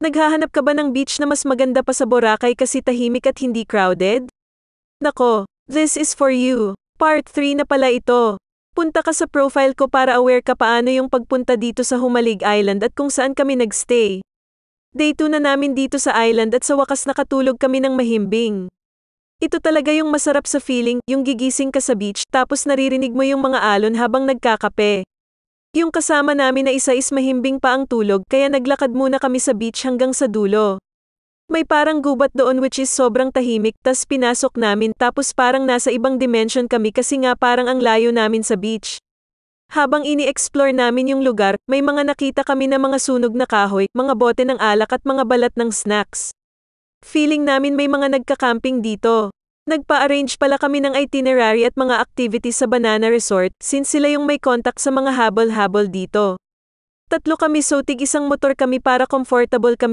Naghahanap ka ba ng beach na mas maganda pa sa Boracay kasi tahimik at hindi crowded? Nako, this is for you. Part 3 na pala ito. Punta ka sa profile ko para aware ka paano yung pagpunta dito sa Humalig Island at kung saan kami nagstay. Day 2 na namin dito sa island at sa wakas nakatulog kami ng mahimbing. Ito talaga yung masarap sa feeling, yung gigising ka sa beach tapos naririnig mo yung mga alon habang nagkakape. Yung kasama namin na isa is mahimbing pa ang tulog kaya naglakad muna kami sa beach hanggang sa dulo. May parang gubat doon which is sobrang tahimik tas pinasok namin tapos parang nasa ibang dimension kami kasi nga parang ang layo namin sa beach. Habang ini-explore namin yung lugar, may mga nakita kami na mga sunog na kahoy, mga bote ng alak at mga balat ng snacks. Feeling namin may mga nagka-camping dito. Nagpa-arrange pala kami ng itinerary at mga activities sa Banana Resort since sila yung may contact sa mga habol-habol dito. 3 kami so tig isang motor kami para comfortable kami.